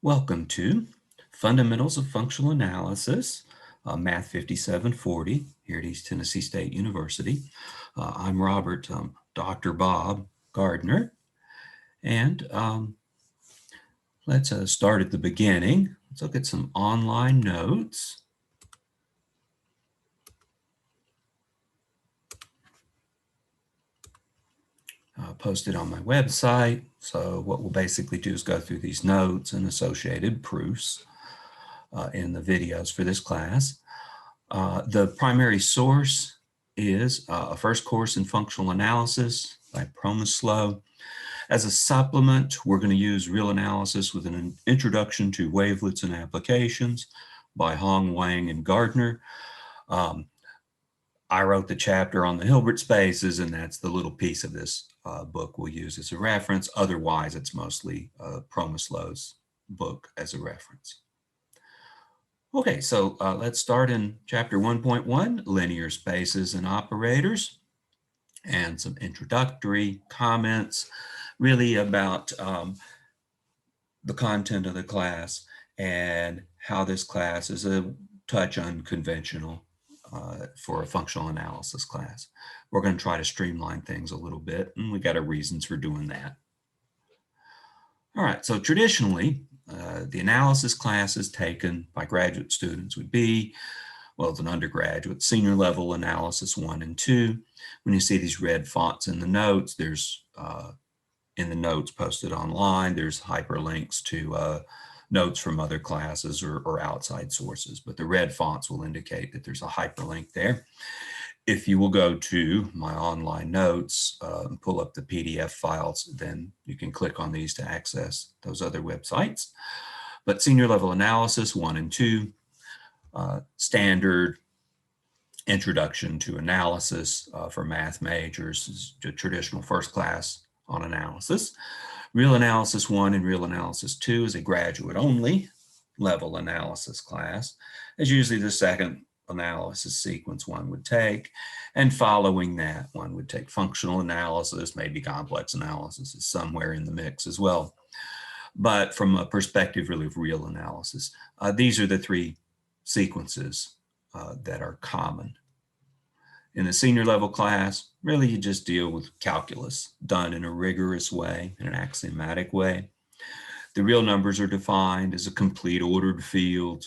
Welcome to Fundamentals of Functional Analysis, Math 5740 here at East Tennessee State University. I'm Robert, Dr. Bob Gardner, and let's start at the beginning. Let's look at some online notes. Posted on my website. So what we'll basically do is go through these notes and associated proofs in the videos for this class. The primary source is a first course in functional analysis by Promislow. As a supplement, we're going to use Real Analysis with an introduction to wavelets and applications by Hong, Wang, and Gardner. I wrote the chapter on the Hilbert spaces, and that's the little piece of this book we'll use as a reference. Otherwise, it's mostly Promislow's book as a reference. Okay, so let's start in chapter 1.1, linear spaces and operators, and some introductory comments really about the content of the class and how this class is a touch unconventional for a functional analysis class. We're going to try to streamline things a little bit, and we got our reasons for doing that. All right, so traditionally, the analysis classes taken by graduate students would be, well, as an undergraduate, senior level analysis 1 and 2. When you see these red fonts in the notes, there's, in the notes posted online, there's hyperlinks to notes from other classes or outside sources, but the red fonts will indicate that there's a hyperlink there. If you will go to my online notes and pull up the PDF files, then you can click on these to access those other websites. But senior level analysis 1 and 2, standard introduction to analysis for math majors is the traditional first class on analysis. Real Analysis 1 and Real Analysis 2 is a graduate-only level analysis class. It's usually the second analysis sequence one would take, and following that, one would take functional analysis, maybe complex analysis is somewhere in the mix as well. But from a perspective really of real analysis, these are the three sequences that are common. In the senior level class, really you just deal with calculus done in a rigorous way, in an axiomatic way. The real numbers are defined as a complete ordered field.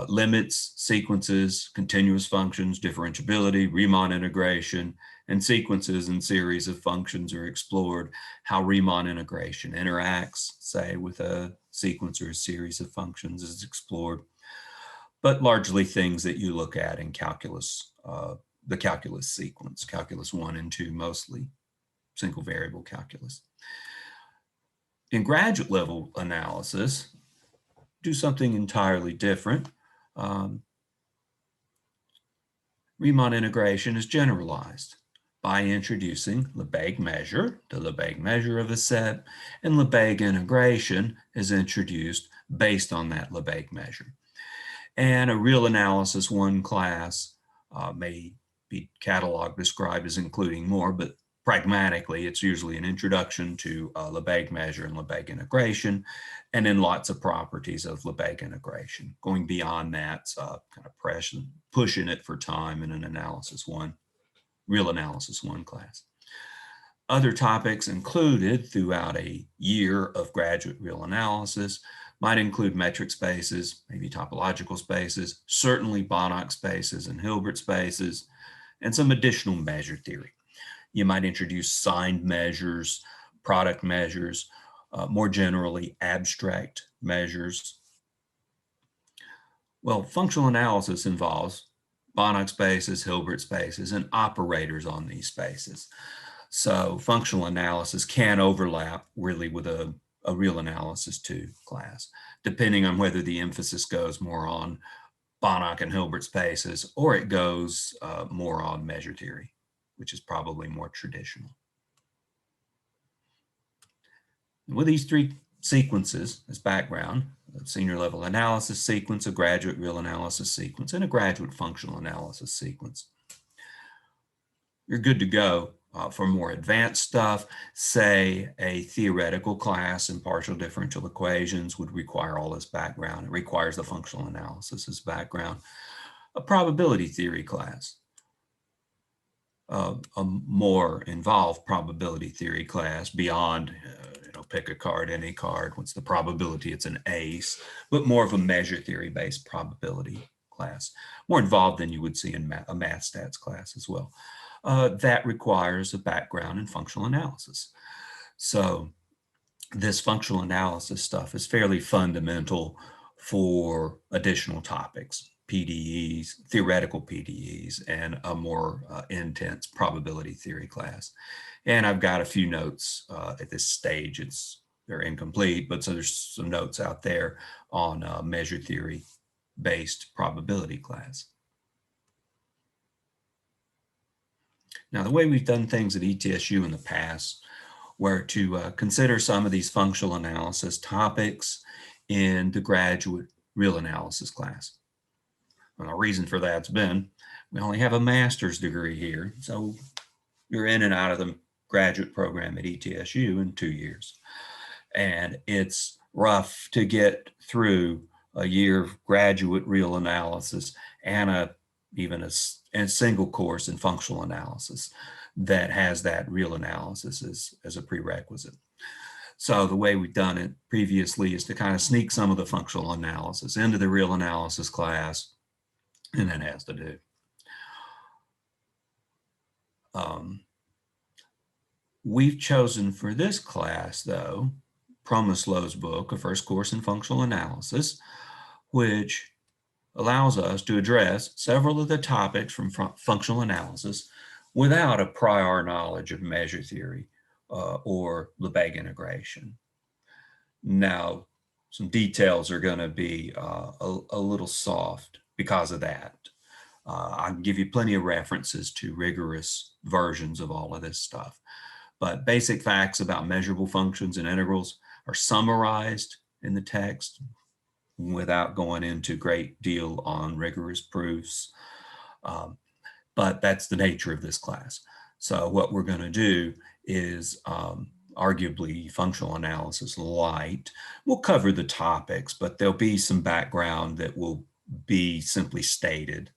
Limits, sequences, continuous functions, differentiability, Riemann integration, and sequences and series of functions are explored. How Riemann integration interacts, say, with a sequence or a series of functions is explored. But largely things that you look at in calculus, the calculus sequence, calculus 1 and 2, mostly single variable calculus. In graduate level analysis, do something entirely different. Riemann integration is generalized by introducing Lebesgue measure, the Lebesgue measure of a set, and Lebesgue integration is introduced based on that Lebesgue measure. And a Real Analysis 1 class may be cataloged, described as including more, but pragmatically, it's usually an introduction to Lebesgue measure and Lebesgue integration, and then lots of properties of Lebesgue integration. Going beyond that, kind of pushing it for time in an Analysis 1, Real Analysis 1 class. Other topics included throughout a year of graduate real analysis might include metric spaces, maybe topological spaces, certainly Banach spaces and Hilbert spaces, and some additional measure theory. You might introduce signed measures, product measures, more generally abstract measures. Well, functional analysis involves Banach spaces, Hilbert spaces, and operators on these spaces. So functional analysis can overlap really with a Real Analysis 2 class, depending on whether the emphasis goes more on Banach and Hilbert spaces, or it goes more on measure theory, which is probably more traditional. And with these three sequences as background, a senior level analysis sequence, a graduate real analysis sequence, and a graduate functional analysis sequence, you're good to go For more advanced stuff, say a theoretical class in partial differential equations would require all this background. It requires the functional analysis as background. A probability theory class, a more involved probability theory class beyond, pick a card, any card. What's the probability? It's an ace, but more of a measure theory based probability class, more involved than you would see in a math stats class as well. That requires a background in functional analysis. So this functional analysis stuff is fairly fundamental for additional topics, PDEs, theoretical PDEs, and a more intense probability theory class. And I've got a few notes at this stage. They're incomplete, but so there's some notes out there on measure theory based probability class. Now, the way we've done things at ETSU in the past were to consider some of these functional analysis topics in the graduate real analysis class. And the reason for that's been, we only have a master's degree here, so you're in and out of the graduate program at ETSU in 2 years. And it's rough to get through a year of graduate real analysis and even a single course in functional analysis that has that real analysis as a prerequisite. So the way we've done it previously is to kind of sneak some of the functional analysis into the real analysis class, and that has to do. We've chosen for this class, though, Promislow's book, A First Course in Functional Analysis, which allows us to address several of the topics from functional analysis without a prior knowledge of measure theory or Lebesgue integration. Now, some details are going to be a little soft because of that. I can give you plenty of references to rigorous versions of all of this stuff. But basic facts about measurable functions and integrals are summarized in the text without going into great deal on rigorous proofs. But that's the nature of this class. So what we're going to do is arguably functional analysis light. We'll cover the topics, but there'll be some background that will be simply stated.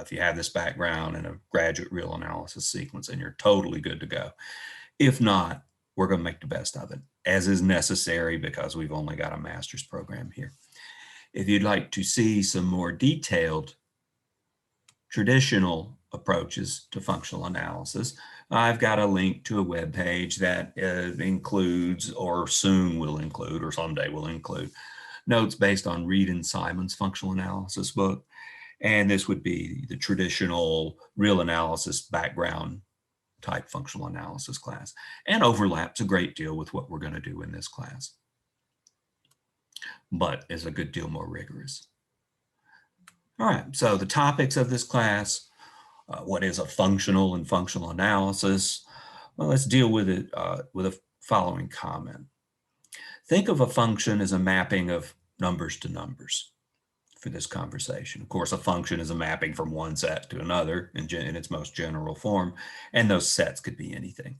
If you have this background in a graduate real analysis sequence, and you're totally good to go. If not, we're going to make the best of it, as is necessary because we've only got a master's program here. If you'd like to see some more detailed traditional approaches to functional analysis, I've got a link to a web page that includes, or soon will include, or someday will include, notes based on Reed and Simon's functional analysis book. And this would be the traditional real analysis background type functional analysis class, and overlaps a great deal with what we're going to do in this class, but is a good deal more rigorous. All right, so the topics of this class, what is a functional and functional analysis? Well, let's deal with it with a following comment. Think of a function as a mapping of numbers to numbers for this conversation. Of course, a function is a mapping from one set to another in its most general form, and those sets could be anything.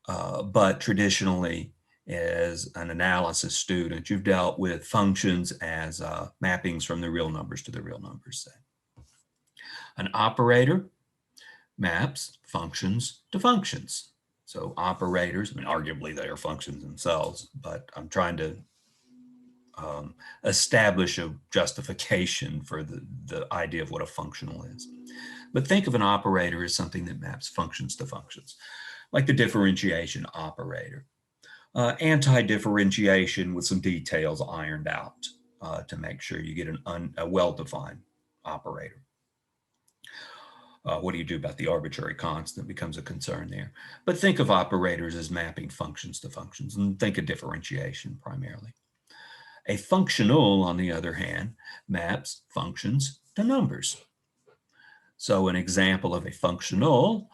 But traditionally, as an analysis student, you've dealt with functions as mappings from the real numbers to the real numbers set. An operator maps functions to functions. So operators, I mean, arguably they are functions themselves, but I'm trying to establish a justification for the idea of what a functional is. But think of an operator as something that maps functions to functions, like the differentiation operator. Anti-differentiation with some details ironed out to make sure you get a well-defined operator. What do you do about the arbitrary constant becomes a concern there. But think of operators as mapping functions to functions, and think of differentiation primarily. A functional, on the other hand, maps functions to numbers. So an example of a functional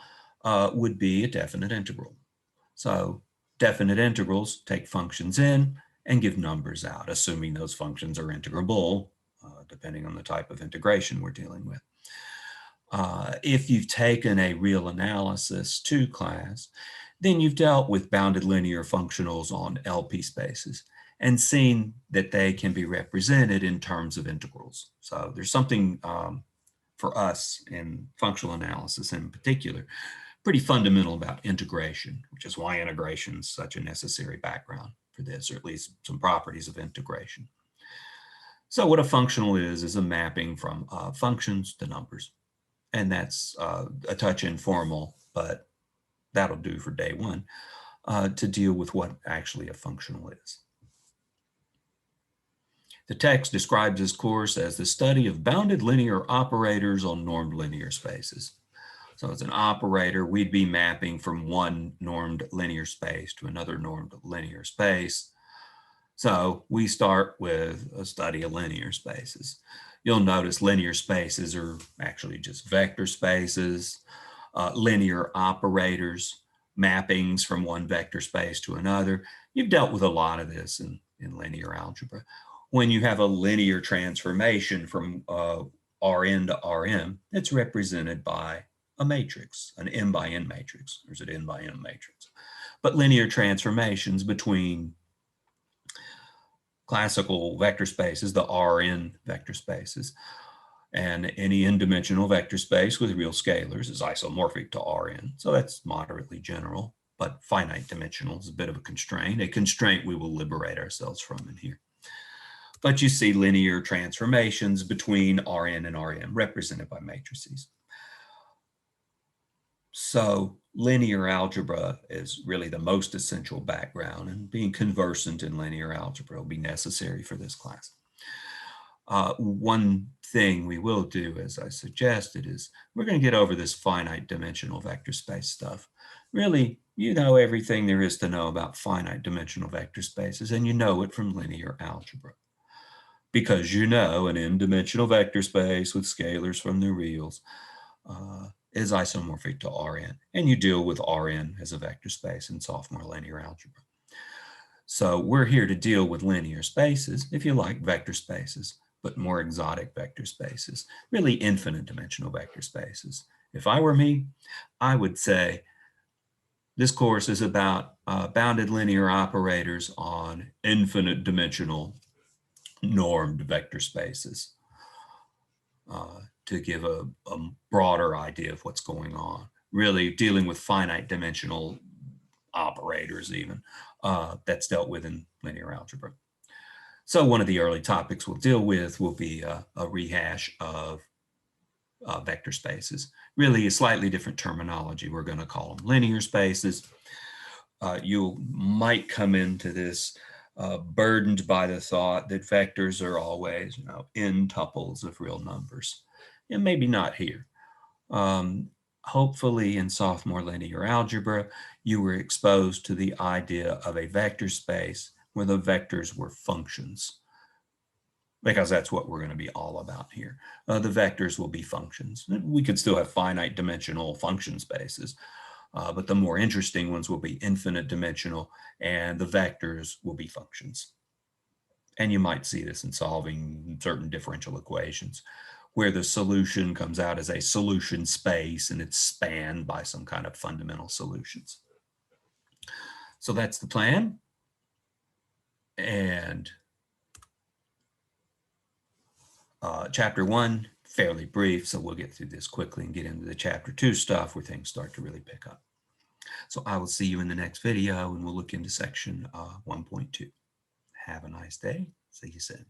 would be a definite integral. So definite integrals take functions in and give numbers out, assuming those functions are integrable, depending on the type of integration we're dealing with. If you've taken a real analysis 2 class, then you've dealt with bounded linear functionals on LP spaces and seen that they can be represented in terms of integrals. So there's something for us in functional analysis in particular, pretty fundamental about integration, which is why integration is such a necessary background for this, or at least some properties of integration. So what a functional is a mapping from functions to numbers. And that's a touch informal, but that'll do for day one to deal with what actually a functional is. The text describes this course as the study of bounded linear operators on normed linear spaces. So as an operator, we'd be mapping from one normed linear space to another normed linear space. So we start with a study of linear spaces. You'll notice linear spaces are actually just vector spaces, linear operators, mappings from one vector space to another. You've dealt with a lot of this in linear algebra. When you have a linear transformation from Rn to Rm, it's represented by a matrix, an m by n matrix, or is it n by m matrix? But linear transformations between classical vector spaces, the Rn vector spaces, and any n-dimensional vector space with real scalars is isomorphic to Rn. So that's moderately general, but finite dimensional is a bit of a constraint we will liberate ourselves from in here. But you see linear transformations between Rn and Rm represented by matrices. So linear algebra is really the most essential background, and being conversant in linear algebra will be necessary for this class. One thing we will do, as I suggested, is we're going to get over this finite dimensional vector space stuff. Really, you know everything there is to know about finite dimensional vector spaces, and you know it from linear algebra. Because you know an n-dimensional vector space with scalars from the reals is isomorphic to Rn, and you deal with Rn as a vector space in sophomore linear algebra. So we're here to deal with linear spaces, if you like, vector spaces, but more exotic vector spaces, really infinite dimensional vector spaces. If I were me, I would say this course is about bounded linear operators on infinite dimensional normed vector spaces to give a broader idea of what's going on. Really dealing with finite dimensional operators even that's dealt with in linear algebra. So one of the early topics we'll deal with will be a rehash of vector spaces. Really a slightly different terminology. We're going to call them linear spaces. You might come into this burdened by the thought that vectors are always, n tuples of real numbers. And maybe not here. Hopefully in sophomore linear algebra, you were exposed to the idea of a vector space where the vectors were functions, because that's what we're going to be all about here. The vectors will be functions. We could still have finite dimensional function spaces, but the more interesting ones will be infinite dimensional, and the vectors will be functions. And you might see this in solving certain differential equations, where the solution comes out as a solution space and it's spanned by some kind of fundamental solutions. So that's the plan. And chapter 1, fairly brief, so we'll get through this quickly and get into the chapter 2 stuff where things start to really pick up. So I will see you in the next video, and we'll look into section 1.2. Have a nice day. See you soon.